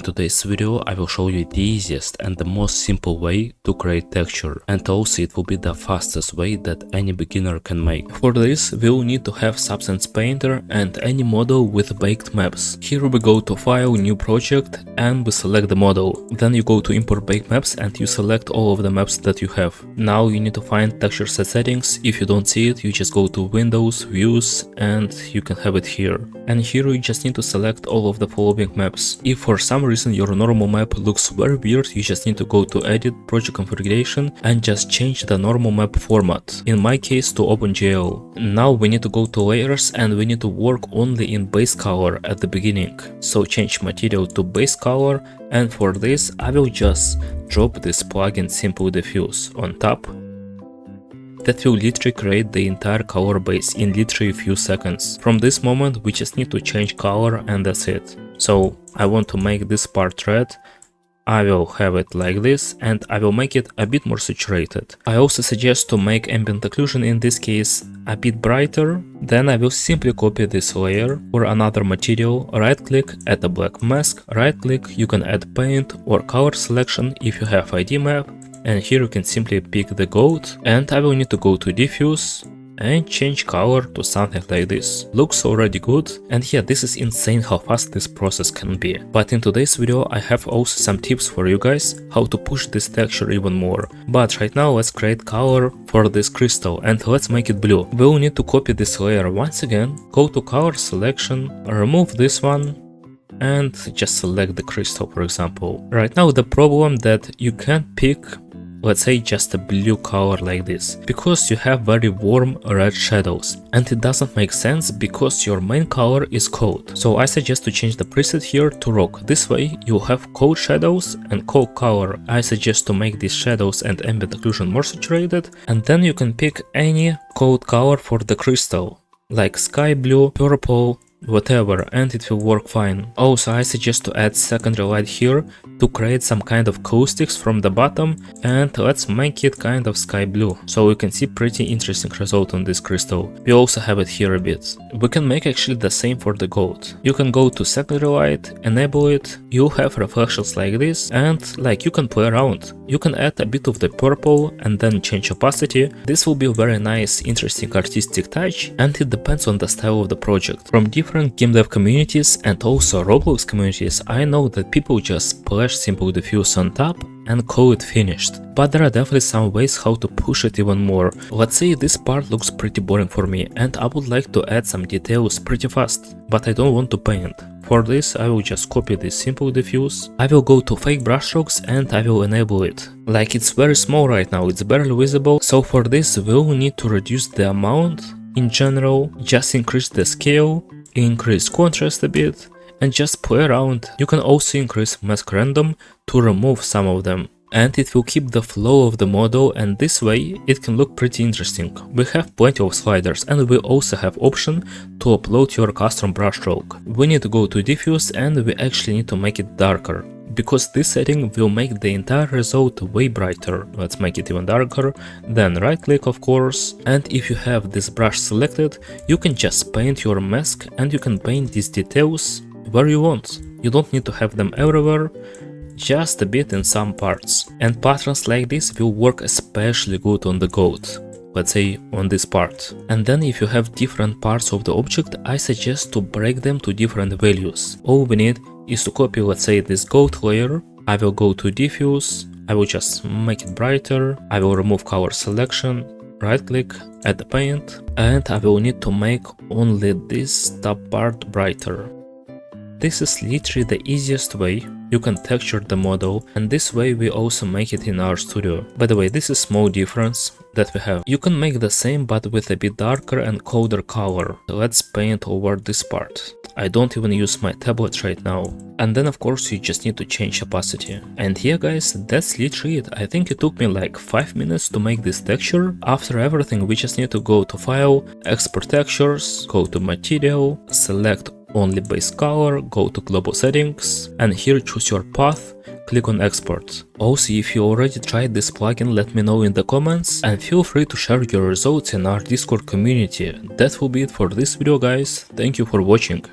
today's video I will show you the easiest and the most simple way to create texture, and also it will be the fastest way that any beginner can make. For this we will need to have Substance Painter and any model with baked maps. Here we go to File, New Project, and we select the model. Then you go to Import Baked Maps and you select all of the maps that you have. Now you need to find Texture Set Settings. If you don't see it, you just go to Windows, Views, and you can have it here. And here you just need to select all of the following maps. If for some reason your normal map looks very weird, you just need to go to Edit, Project Configuration, and just change the normal map format. In my case to OpenGL. Now we need to go to Layers and we need to work only in base color at the beginning. So change material to base color, and for this I will just drop this plugin SimpleDiffuse on top. That will literally create the entire color base in literally a few seconds. From this moment we just need to change color and that's it. So I want to make this part red. I will have it like this and I will make it a bit more saturated. I also suggest to make ambient occlusion in this case a bit brighter. Then I will simply copy this layer or another material, right click, add a black mask, right click, you can add paint or color selection if you have ID map. And here you can simply pick the gold, and I will need to go to Diffuse and change color to something like this. Looks already good, and yeah, this is insane how fast this process can be. But in today's video I have also some tips for you guys how to push this texture even more. But right now let's create color for this crystal and let's make it blue. We will need to copy this layer once again, go to color selection, remove this one, and just select the crystal, for example. Right now the problem that you can't pick, let's say, just a blue color like this, because you have very warm red shadows, and it doesn't make sense because your main color is cold. So I suggest to change the preset here to rock. This way you have cold shadows and cold color. I suggest to make these shadows and ambient occlusion more saturated, and then you can pick any cold color for the crystal, like sky blue, purple, whatever, and it will work fine. Also I suggest to add secondary light here to create some kind of caustics from the bottom, and let's make it kind of sky blue, so we can see pretty interesting result on this crystal. We also have it here a bit. We can make actually the same for the gold. You can go to secondary light, enable it, you have reflections like this, and like you can play around. You can add a bit of the purple and then change opacity. This will be a very nice, interesting artistic touch, and it depends on the style of the project. From different game dev communities and also Roblox communities, I know that people just splash SimpleDiffuse on top and call it finished. But there are definitely some ways how to push it even more. Let's say this part looks pretty boring for me and I would like to add some details pretty fast, but I don't want to paint. For this I will just copy this SimpleDiffuse. I will go to fake brushstrokes and I will enable it. Like, it's very small right now, it's barely visible, so for this we will need to reduce the amount in general, just increase the scale, increase contrast a bit, and just play around. You can also increase mask random to remove some of them, and it will keep the flow of the model, and this way it can look pretty interesting. We have plenty of sliders and we also have option to upload your custom brushstroke. We need to go to Diffuse and we actually need to make it darker, because this setting will make the entire result way brighter. Let's make it even darker, then right click of course, and if you have this brush selected, you can just paint your mask and you can paint these details where you want. You don't need to have them everywhere, just a bit in some parts. And patterns like this will work especially good on the goat, let's say on this part. And then if you have different parts of the object, I suggest to break them to different values. All we need is to copy, let's say, this gold layer. I will go to Diffuse, I will just make it brighter, I will remove color selection, right click, add the paint, and I will need to make only this top part brighter. This is literally the easiest way you can texture the model, and this way we also make it in our studio. By the way, this is small difference that we have. You can make the same but with a bit darker and colder color. Let's paint over this part. I don't even use my tablet right now. And then of course you just need to change opacity. And yeah guys, that's literally it. I think it took me like 5 minutes to make this texture. After everything we just need to go to File, Export Textures, go to Material, select only base color, go to Global Settings, and here choose your path, click on Export. Also, if you already tried this plugin, let me know in the comments, and feel free to share your results in our Discord community. That will be it for this video guys, thank you for watching.